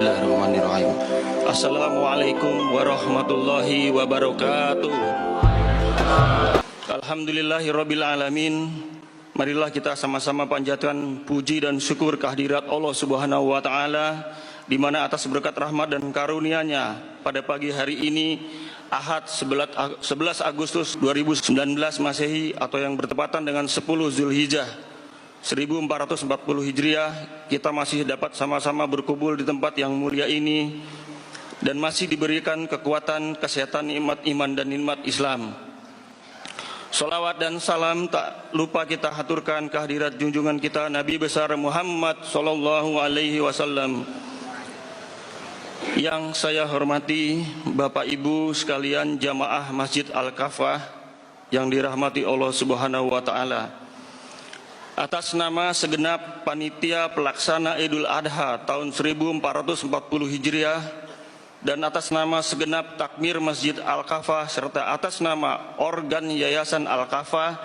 Bismillahirrahmanirrahim. Assalamualaikum warahmatullahi wabarakatuh. Alhamdulillahirabbil alamin. Marilah kita sama-sama panjatkan puji dan syukur kehadirat Allah Subhanahu wa taala, di mana atas berkat rahmat dan karunia-Nya pada pagi hari ini Ahad 11 Agustus 2019 Masehi atau yang bertepatan dengan 10 Zulhijjah 1440 Hijriah, kita masih dapat sama-sama berkumpul di tempat yang mulia ini dan masih diberikan kekuatan, kesehatan, nikmat iman dan nikmat Islam. Salawat dan salam tak lupa kita haturkan kehadirat junjungan kita Nabi besar Muhammad sallallahu alaihi wasallam. Yang saya hormati Bapak Ibu sekalian jamaah Masjid Al-Kafah yang dirahmati Allah Subhanahu wa taala. Atas nama segenap panitia pelaksana Idul Adha tahun 1440 Hijriah dan atas nama segenap takmir Masjid Al-Kafah serta atas nama organ Yayasan Al-Kafah,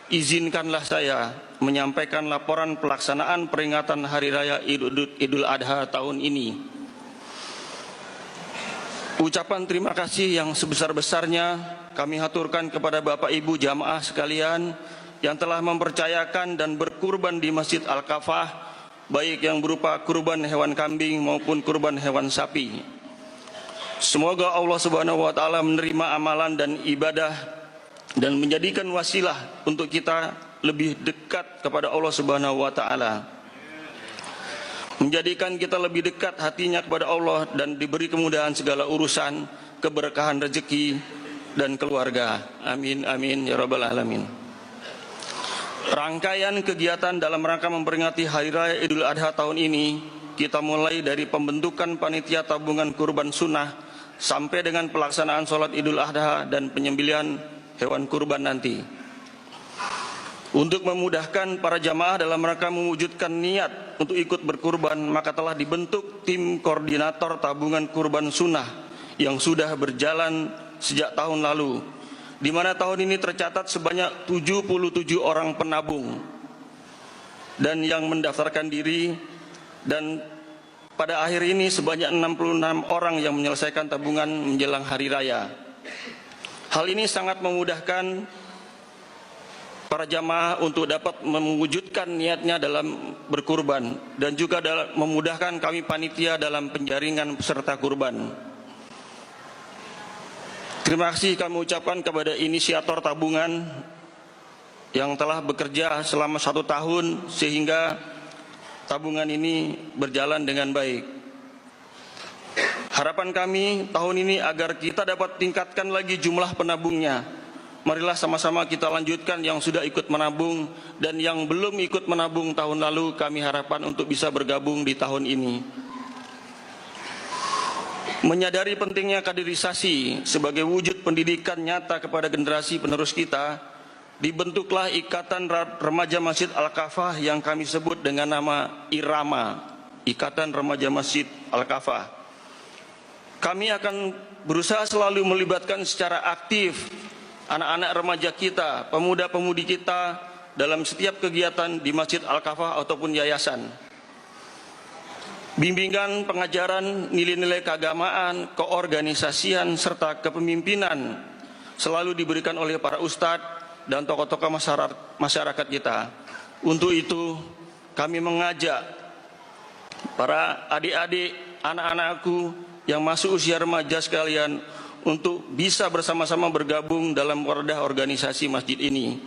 izinkanlah saya menyampaikan laporan pelaksanaan peringatan Hari Raya Idul Adha tahun ini. Ucapan terima kasih yang sebesar-besarnya kami haturkan kepada Bapak Ibu jamaah sekalian yang telah mempercayakan dan berkurban di Masjid Al-Kafah, baik yang berupa kurban hewan kambing maupun kurban hewan sapi. Semoga Allah Subhanahu wa taala menerima amalan dan ibadah dan menjadikan wasilah untuk kita lebih dekat kepada Allah Subhanahu wa taala. Menjadikan kita lebih dekat hatinya kepada Allah dan diberi kemudahan segala urusan, keberkahan rezeki dan keluarga. Amin amin ya rabbal alamin. Rangkaian kegiatan dalam rangka memperingati Hari Raya Idul Adha tahun ini kita mulai dari pembentukan panitia tabungan kurban sunnah sampai dengan pelaksanaan sholat Idul Adha dan penyembelihan hewan kurban nanti. Untuk memudahkan para jamaah dalam rangka mewujudkan niat untuk ikut berkurban, maka telah dibentuk tim koordinator tabungan kurban sunnah yang sudah berjalan sejak tahun lalu, di mana tahun ini tercatat sebanyak 77 orang penabung dan yang mendaftarkan diri, dan pada akhir ini sebanyak 66 orang yang menyelesaikan tabungan menjelang hari raya. Hal ini sangat memudahkan para jamaah untuk dapat mewujudkan niatnya dalam berkurban dan juga memudahkan kami panitia dalam penjaringan peserta kurban. Terima kasih kami ucapkan kepada inisiator tabungan yang telah bekerja selama 1 tahun sehingga tabungan ini berjalan dengan baik. Harapan kami tahun ini agar kita dapat tingkatkan lagi jumlah penabungnya. Marilah sama-sama kita lanjutkan yang sudah ikut menabung dan yang belum ikut menabung tahun lalu, kami harapkan untuk bisa bergabung di tahun ini. Menyadari pentingnya kaderisasi sebagai wujud pendidikan nyata kepada generasi penerus kita, dibentuklah Ikatan Remaja Masjid Al-Kafah yang kami sebut dengan nama IRAMA, Ikatan Remaja Masjid Al-Kafah. Kami akan berusaha selalu melibatkan secara aktif anak-anak remaja kita, pemuda-pemudi kita dalam setiap kegiatan di Masjid Al-Kafah ataupun yayasan. Bimbingan pengajaran nilai-nilai keagamaan, keorganisasian, serta kepemimpinan selalu diberikan oleh para ustadz dan tokoh-tokoh masyarakat kita. Untuk itu, kami mengajak para adik-adik, anak-anakku yang masuk usia remaja sekalian untuk bisa bersama-sama bergabung dalam wadah organisasi masjid ini.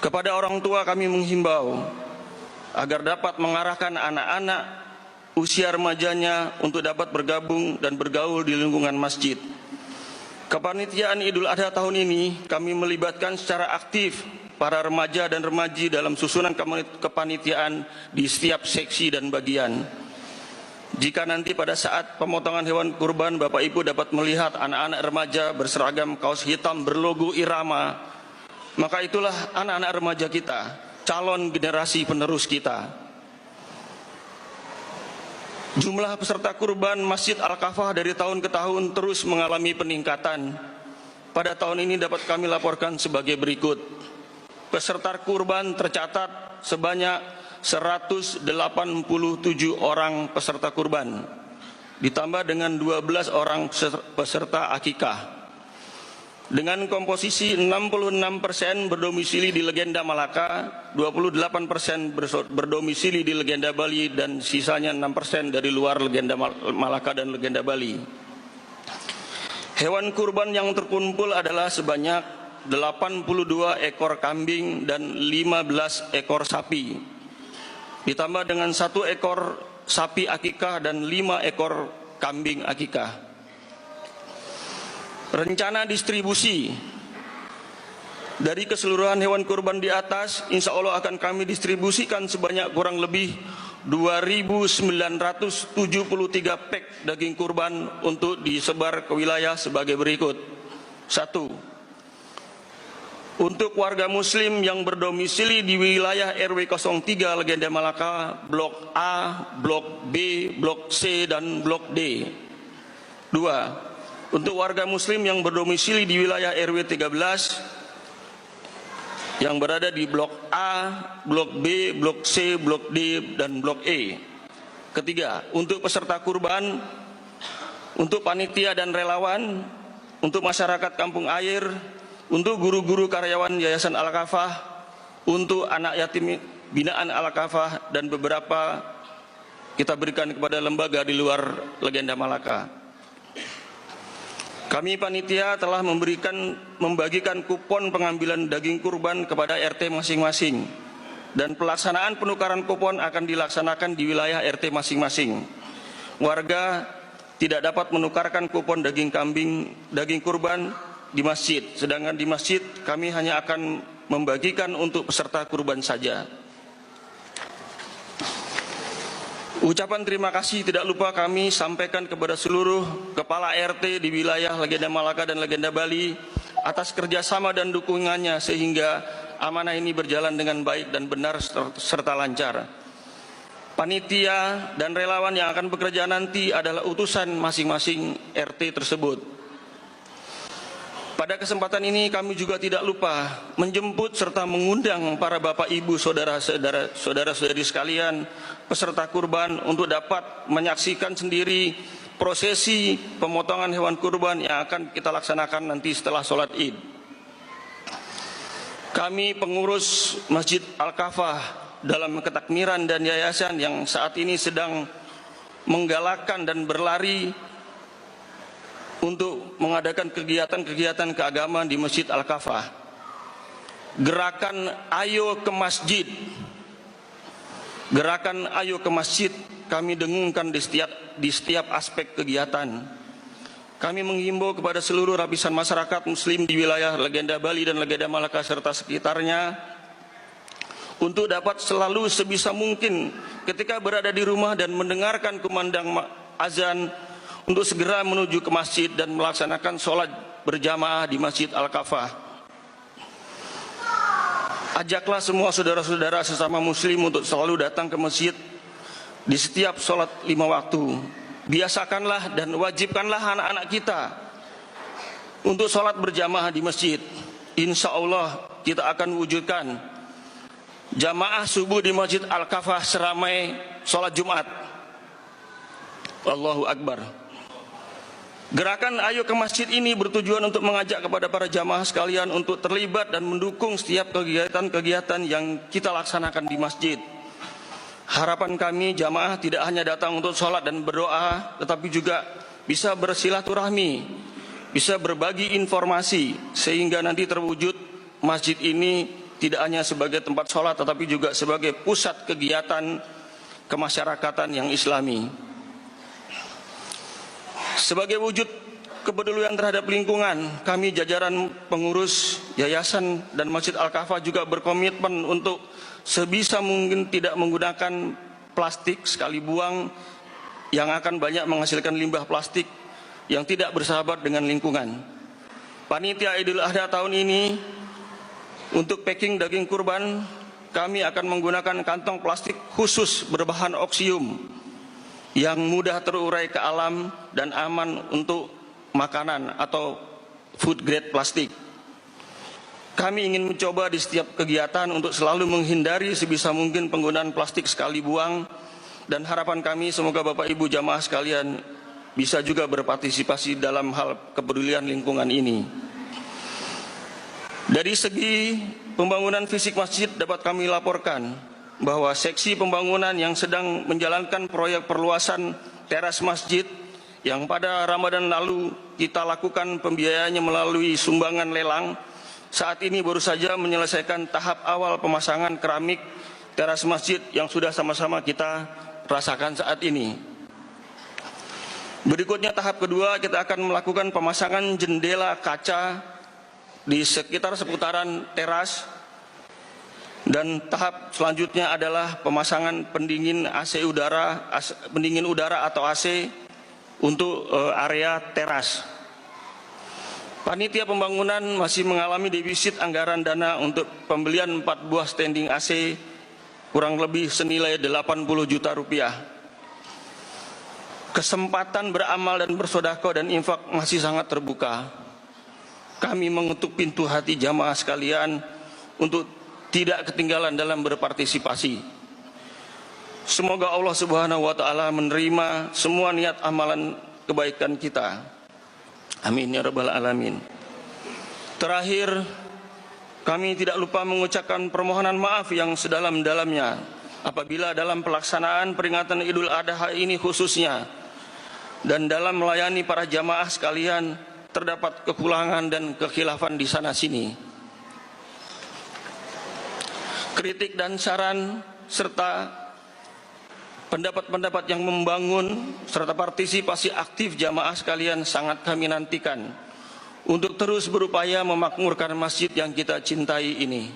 Kepada orang tua kami menghimbau agar dapat mengarahkan anak-anak usia remajanya untuk dapat bergabung dan bergaul di lingkungan masjid. Kepanitiaan Idul Adha tahun ini kami melibatkan secara aktif para remaja dan remaji dalam susunan kepanitiaan di setiap seksi dan bagian. Jika nanti pada saat pemotongan hewan kurban Bapak Ibu dapat melihat anak-anak remaja berseragam kaos hitam berlogo IRAMA, maka itulah anak-anak remaja kita, calon generasi penerus kita. Jumlah peserta kurban Masjid Al-Kafah dari tahun ke tahun terus mengalami peningkatan. Pada tahun ini dapat kami laporkan sebagai berikut. Peserta kurban tercatat sebanyak 187 orang peserta kurban, ditambah dengan 12 orang peserta akikah. Dengan komposisi 66% berdomisili di Legenda Malaka, 28% berdomisili di Legenda Bali, dan sisanya 6% dari luar Legenda Malaka dan Legenda Bali. Hewan kurban yang terkumpul adalah sebanyak 82 ekor kambing dan 15 ekor sapi, ditambah dengan 1 ekor sapi akikah dan 5 ekor kambing akikah. Rencana distribusi dari keseluruhan hewan kurban di atas, insya Allah akan kami distribusikan sebanyak kurang lebih 2.973 pak daging kurban untuk disebar ke wilayah sebagai berikut. 1. Untuk warga muslim yang berdomisili di wilayah RW 03 Legenda Malaka, Blok A, Blok B, Blok C, dan Blok D. 2. Untuk warga muslim yang berdomisili di wilayah RW 13 yang berada di Blok A, Blok B, Blok C, Blok D, dan Blok E. 3. Untuk peserta kurban, untuk panitia dan relawan, untuk masyarakat kampung air, untuk guru-guru karyawan Yayasan Al-Kafah, untuk anak yatim binaan Al-Kafah, dan beberapa kita berikan kepada lembaga di luar Legenda Malaka. Kami panitia telah membagikan kupon pengambilan daging kurban kepada RT masing-masing, dan pelaksanaan penukaran kupon akan dilaksanakan di wilayah RT masing-masing. Warga tidak dapat menukarkan kupon daging kurban di masjid, sedangkan di masjid kami hanya akan membagikan untuk peserta kurban saja. Ucapan terima kasih tidak lupa kami sampaikan kepada seluruh kepala RT di wilayah Legenda Malaka dan Legenda Bali atas kerjasama dan dukungannya sehingga amanah ini berjalan dengan baik dan benar serta lancar. Panitia dan relawan yang akan bekerja nanti adalah utusan masing-masing RT tersebut. Pada kesempatan ini kami juga tidak lupa menjemput serta mengundang para bapak ibu saudara-saudari sekalian peserta kurban untuk dapat menyaksikan sendiri prosesi pemotongan hewan kurban yang akan kita laksanakan nanti setelah sholat Id. Kami pengurus Masjid Al-Kafah dalam ketakmiran dan yayasan yang saat ini sedang menggalakkan dan berlari untuk mengadakan kegiatan-kegiatan keagamaan di Masjid Al-Kafah. Gerakan Ayo ke Masjid, gerakan Ayo ke Masjid kami dengungkan di setiap aspek kegiatan. Kami menghimbau kepada seluruh lapisan masyarakat muslim di wilayah Legenda Bali dan Legenda Malaka serta sekitarnya untuk dapat selalu sebisa mungkin ketika berada di rumah dan mendengarkan kumandang azan untuk segera menuju ke masjid dan melaksanakan sholat berjamaah di Masjid Al-Kafah. Ajaklah semua saudara-saudara sesama muslim untuk selalu datang ke masjid di setiap sholat 5 waktu. Biasakanlah dan wajibkanlah anak-anak kita untuk sholat berjamaah di masjid. Insya Allah kita akan wujudkan jamaah subuh di Masjid Al-Kafah seramai sholat Jumat. Allahu Akbar. Gerakan Ayo ke Masjid ini bertujuan untuk mengajak kepada para jamaah sekalian untuk terlibat dan mendukung setiap kegiatan-kegiatan yang kita laksanakan di masjid. Harapan kami jamaah tidak hanya datang untuk sholat dan berdoa, tetapi juga bisa bersilaturahmi, bisa berbagi informasi, sehingga nanti terwujud masjid ini tidak hanya sebagai tempat sholat, tetapi juga sebagai pusat kegiatan kemasyarakatan yang islami. Sebagai wujud kepedulian terhadap lingkungan, kami jajaran pengurus yayasan dan Masjid Al-Kafah juga berkomitmen untuk sebisa mungkin tidak menggunakan plastik sekali buang yang akan banyak menghasilkan limbah plastik yang tidak bersahabat dengan lingkungan. Panitia Idul Adha tahun ini untuk packing daging kurban, kami akan menggunakan kantong plastik khusus berbahan oksium yang mudah terurai ke alam dan aman untuk makanan atau food grade plastik. Kami ingin mencoba di setiap kegiatan untuk selalu menghindari sebisa mungkin penggunaan plastik sekali buang, dan harapan kami semoga Bapak Ibu jamaah sekalian bisa juga berpartisipasi dalam hal kepedulian lingkungan ini. Dari segi pembangunan fisik masjid dapat kami laporkan bahwa seksi pembangunan yang sedang menjalankan proyek perluasan teras masjid yang pada Ramadan lalu kita lakukan pembiayaannya melalui sumbangan lelang, saat ini baru saja menyelesaikan tahap awal pemasangan keramik teras masjid yang sudah sama-sama kita rasakan saat ini. Berikutnya tahap kedua, kita akan melakukan pemasangan jendela kaca di sekitar seputaran teras, dan tahap selanjutnya adalah pemasangan pendingin pendingin udara atau AC untuk area teras. Panitia pembangunan masih mengalami defisit anggaran dana untuk pembelian 4 buah standing AC kurang lebih senilai 80 juta rupiah. Kesempatan beramal dan bersedekah dan infak masih sangat terbuka. Kami mengetuk pintu hati jamaah sekalian untuk tidak ketinggalan dalam berpartisipasi. Semoga Allah Subhanahu wa taala menerima semua niat amalan kebaikan kita. Amin ya rabbal alamin. Terakhir, kami tidak lupa mengucapkan permohonan maaf yang sedalam-dalamnya apabila dalam pelaksanaan peringatan Idul Adha ini khususnya dan dalam melayani para jamaah sekalian terdapat kekurangan dan kekhilafan di sana sini. Kritik dan saran serta pendapat-pendapat yang membangun serta partisipasi aktif jamaah sekalian sangat kami nantikan untuk terus berupaya memakmurkan masjid yang kita cintai ini.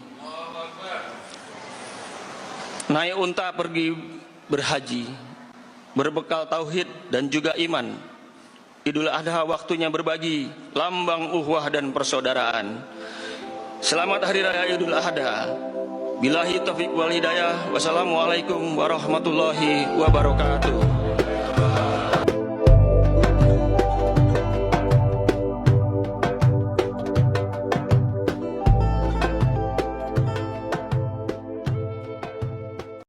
Naik unta pergi berhaji, berbekal tauhid dan juga iman. Idul Adha waktunya berbagi, lambang ukhuwah dan persaudaraan. Selamat Hari Raya Idul Adha. Billahi taufiq wal hidayah. Wassalamualaikum warahmatullahi wabarakatuh.